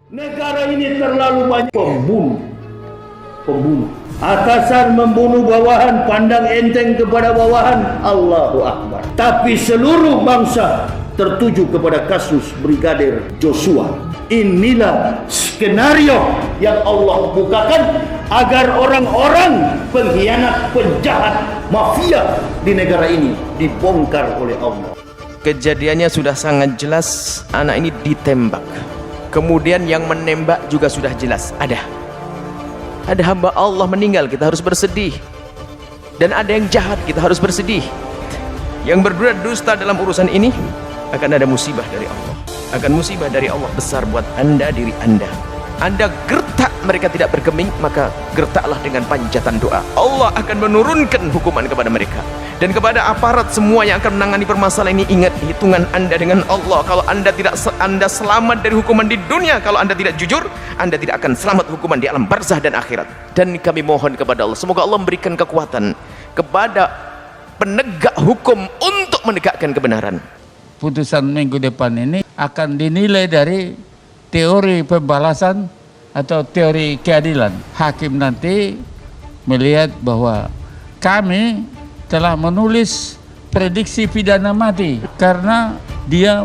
Negara ini terlalu banyak pembunuh. Atasan membunuh bawahan, pandang enteng kepada bawahan, Allahu Akbar. Tapi seluruh bangsa tertuju kepada kasus Brigadir Joshua. Inilah skenario yang Allah bukakan agar orang-orang pengkhianat, penjahat, mafia di negara ini dibongkar oleh Allah. Kejadiannya sudah sangat jelas, anak ini ditembak. Kemudian yang menembak juga sudah jelas, ada hamba Allah meninggal, kita harus bersedih. Dan ada yang jahat, kita harus bersedih. Yang berbuat dusta dalam urusan ini akan ada musibah dari Allah. Akan musibah dari Allah besar buat anda, diri anda. Anda gertak mereka tidak bergeming, maka gertaklah dengan panjatan doa. Allah akan menurunkan hukuman kepada mereka. Dan kepada aparat semua yang akan menangani permasalahan ini, ingat hitungan anda dengan Allah. Kalau anda selamat dari hukuman di dunia, kalau anda tidak jujur, anda tidak akan selamat hukuman di alam barzah dan akhirat. Dan kami mohon kepada Allah, semoga Allah memberikan kekuatan kepada penegak hukum untuk menegakkan kebenaran. Putusan minggu depan ini akan dinilai dari teori pembalasan atau teori keadilan. Hakim nanti melihat bahwa kami telah menulis prediksi pidana mati karena dia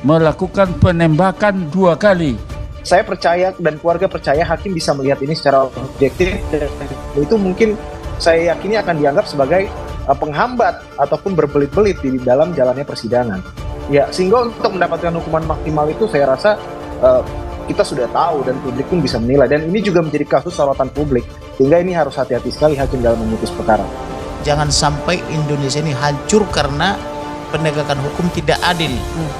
melakukan penembakan 2 kali. Saya percaya dan keluarga percaya hakim bisa melihat ini secara objektif, dan itu mungkin saya yakini akan dianggap sebagai penghambat ataupun berbelit-belit di dalam jalannya persidangan. Ya, sehingga untuk mendapatkan hukuman maksimal itu saya rasa kita sudah tahu dan publik pun bisa menilai, dan ini juga menjadi kasus sorotan publik, sehingga ini harus hati-hati sekali hakim dalam memutus perkara. Jangan sampai Indonesia ini hancur karena penegakan hukum tidak adil.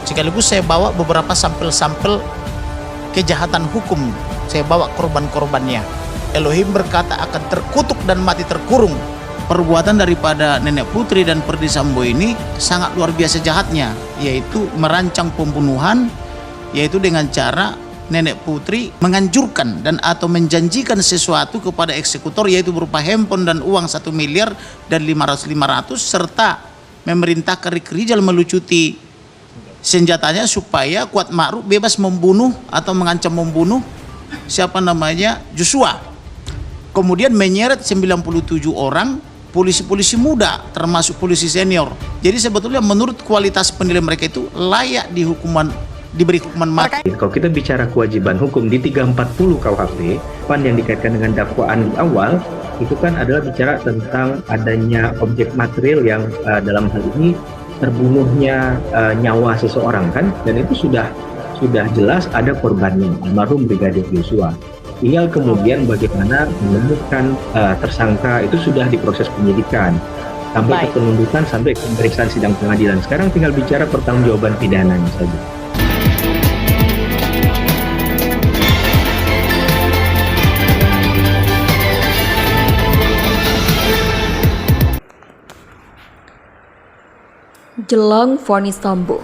Sekaligus saya bawa beberapa sampel-sampel kejahatan hukum, saya bawa korban-korbannya. Elohim berkata akan terkutuk dan mati terkurung. Perbuatan daripada Nenek Putri dan Perdi Sambo ini sangat luar biasa jahatnya, yaitu merancang pembunuhan, yaitu dengan cara Nenek Putri menganjurkan dan atau menjanjikan sesuatu kepada eksekutor, yaitu berupa handphone dan uang 1 miliar dan 500 serta memerintahkan Ricky Rijal melucuti senjatanya supaya Kuat Ma'ruf bebas membunuh atau mengancam membunuh Joshua. Kemudian menyeret 97 orang polisi-polisi muda termasuk polisi senior. Jadi sebetulnya menurut kualitas penilaian mereka itu layak diberi hukuman mati. Kalau kita bicara kewajiban hukum di 340 KUHP, yang dikaitkan dengan dakwaan di awal, itu kan adalah bicara tentang adanya objek material yang dalam hal ini terbunuhnya nyawa seseorang kan, dan itu sudah jelas ada korbannya, almarhum Brigadir Joshua. Tinggal kemudian bagaimana menemukan tersangka, itu sudah diproses penyidikan sampai ke penuntutan, sampai ke pemeriksaan sidang pengadilan. Sekarang tinggal bicara pertanggungjawaban pidananya saja. Jelang vonis Sambo,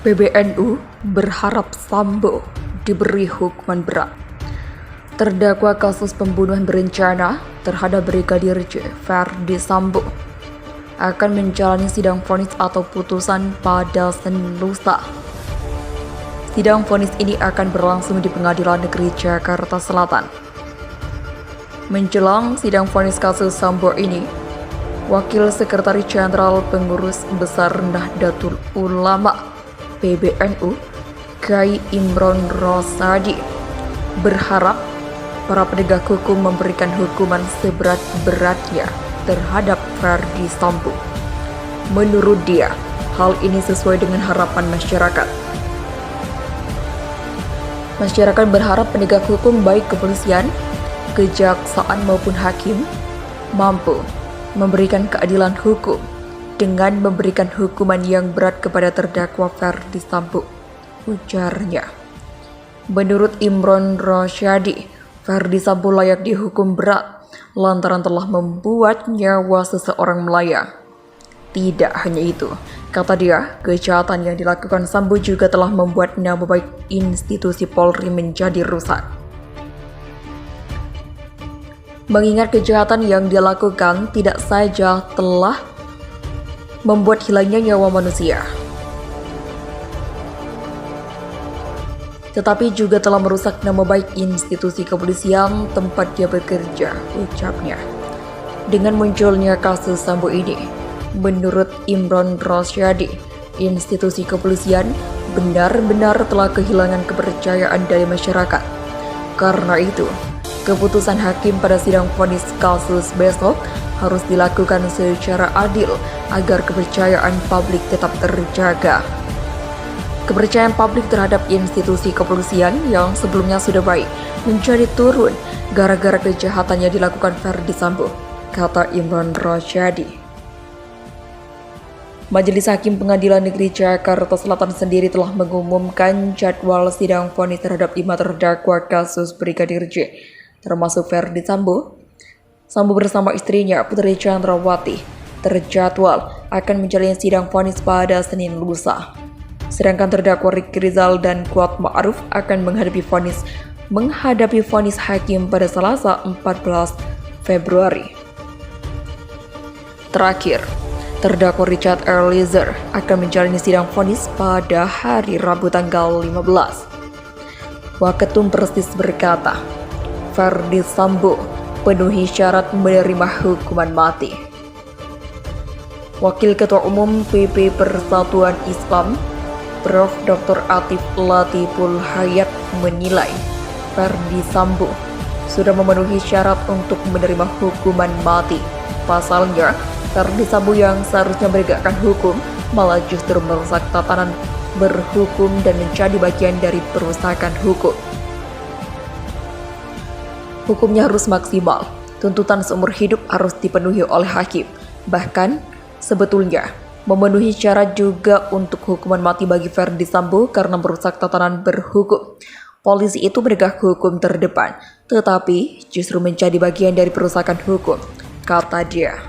PBNU berharap Sambo diberi hukuman berat. Terdakwa kasus pembunuhan berencana terhadap Brigadir J. Verdi Sambo akan menjalani sidang vonis atau putusan pada Senin lusa. Sidang vonis ini akan berlangsung di Pengadilan Negeri Jakarta Selatan. Menjelang sidang vonis kasus Sambo ini, Wakil Sekretaris Jenderal Pengurus Besar Nahdlatul Ulama PBNU, Kiai Imron Rosadi, berharap para penegak hukum memberikan hukuman seberat-beratnya terhadap Verdi Sambo. Menurut dia, hal ini sesuai dengan harapan masyarakat. Masyarakat berharap penegak hukum baik kepolisian, kejaksaan maupun hakim mampu memberikan keadilan hukum dengan memberikan hukuman yang berat kepada terdakwa Verdi Sambo, ujarnya. Menurut Imron Rosyadi, Verdi Sambo layak dihukum berat lantaran telah membuat nyawa seseorang melayang. Tidak hanya itu, kata dia, kejahatan yang dilakukan Sambo juga telah membuat nama baik institusi Polri menjadi rusak. Mengingat kejahatan yang dia lakukan tidak saja telah membuat hilangnya nyawa manusia, tetapi juga telah merusak nama baik institusi kepolisian tempat dia bekerja, ucapnya. Dengan munculnya kasus Sambo ini, menurut Imron Rosyadi, institusi kepolisian benar-benar telah kehilangan kepercayaan dari masyarakat. Karena itu, keputusan hakim pada sidang vonis kasus besok harus dilakukan secara adil agar kepercayaan publik tetap terjaga. Kepercayaan publik terhadap institusi kepolisian yang sebelumnya sudah baik menjadi turun gara-gara kejahatan yang dilakukan Ferdi Sambo, kata Imron Rosyadi. Majelis Hakim Pengadilan Negeri Jakarta Selatan sendiri telah mengumumkan jadwal sidang vonis terhadap 5 terdakwa kasus Brigadir J, termasuk Ferdi Sambo. Sambo bersama istrinya Putri Chandrawati terjadwal akan menjalani sidang vonis pada Senin lusa. Sedangkan terdakwa Ricky Rizal dan Kuat Ma'ruf akan menghadapi vonis hakim pada Selasa 14 Februari. Terakhir, terdakwa Richard Eliezer akan menjalani sidang vonis pada hari Rabu tanggal 15. Waketum Persis berkata, Ferdi Sambo penuhi syarat menerima hukuman mati. Wakil Ketua Umum PP Persatuan Islam, Prof. Dr. Atif Latiful Hayat menilai Ferdi Sambo sudah memenuhi syarat untuk menerima hukuman mati. Pasalnya, Ferdi Sambo yang seharusnya menegakkan hukum malah justru merusak tatanan berhukum dan menjadi bagian dari perusakan hukum. Hukumnya harus maksimal, tuntutan seumur hidup harus dipenuhi oleh hakim. Bahkan, sebetulnya memenuhi syarat juga untuk hukuman mati bagi Ferdi Sambo karena merusak tatanan berhukum. Polisi itu menegak hukum terdepan, tetapi justru menjadi bagian dari perusakan hukum, kata dia.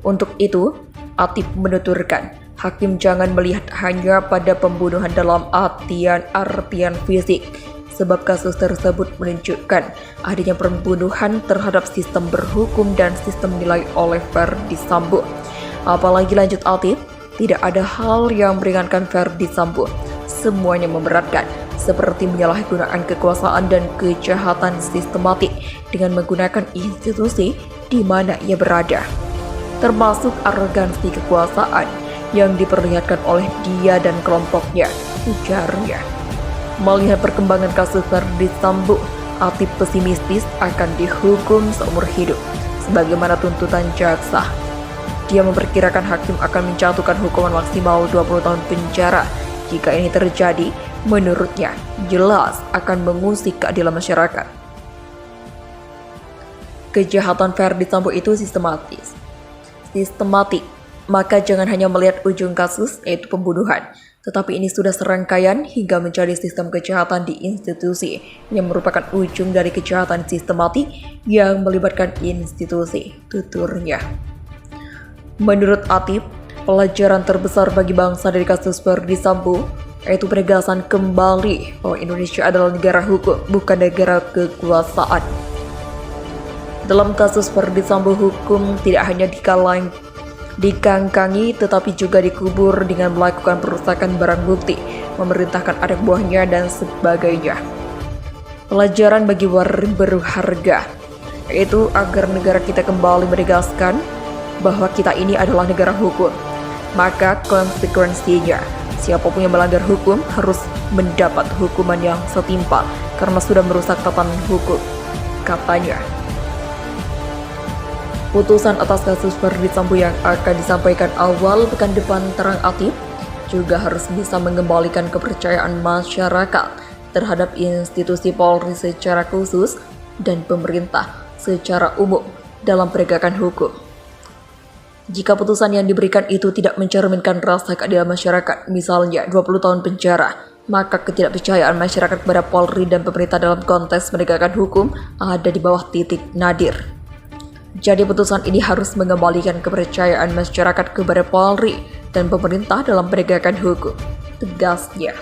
Untuk itu, Atif menuturkan, hakim jangan melihat hanya pada pembunuhan dalam artian fisik, sebab kasus tersebut menunjukkan adanya pembunuhan terhadap sistem berhukum dan sistem nilai oleh Ferdi Sambo. Apalagi lanjut Atif, tidak ada hal yang meringankan Ferdi Sambo. Semuanya memberatkan, seperti menyalahgunakan kekuasaan dan kejahatan sistematik dengan menggunakan institusi di mana ia berada. Termasuk arogansi kekuasaan yang diperlihatkan oleh dia dan kelompoknya, ujarnya. Melihat perkembangan kasus Ferdi Sambo, Atif pesimistis akan dihukum seumur hidup, sebagaimana tuntutan jaksa. Dia memperkirakan hakim akan menjatuhkan hukuman maksimal 20 tahun penjara. Jika ini terjadi, menurutnya jelas akan mengusik keadilan masyarakat. Kejahatan Ferdi Sambo itu sistematik, maka jangan hanya melihat ujung kasus, yaitu pembunuhan, tetapi ini sudah serangkaian hingga menjadi sistem kejahatan di institusi yang merupakan ujung dari kejahatan sistematik yang melibatkan institusi, tuturnya. Menurut Atif, pelajaran terbesar bagi bangsa dari kasus Ferdi Sambo yaitu penegasan kembali bahwa Indonesia adalah negara hukum, bukan negara kekuasaan. Dalam kasus Ferdi Sambo, hukum tidak hanya dikangkangi tetapi juga dikubur dengan melakukan perusakan barang bukti, memerintahkan anak buahnya dan sebagainya. Pelajaran bagi warga berharga yaitu agar negara kita kembali menegaskan bahwa kita ini adalah negara hukum. Maka konsekuensinya, siapapun yang melanggar hukum harus mendapat hukuman yang setimpal karena sudah merusak tatanan hukum, katanya. Putusan atas kasus Ferdi Sambo yang akan disampaikan awal pekan depan, terang Atif, juga harus bisa mengembalikan kepercayaan masyarakat terhadap institusi Polri secara khusus dan pemerintah secara umum dalam penegakan hukum. Jika putusan yang diberikan itu tidak mencerminkan rasa keadilan masyarakat, misalnya 20 tahun penjara, maka ketidakpercayaan masyarakat kepada Polri dan pemerintah dalam konteks menegakkan hukum ada di bawah titik nadir. Jadi putusan ini harus mengembalikan kepercayaan masyarakat kepada Polri dan pemerintah dalam penegakan hukum, tegasnya.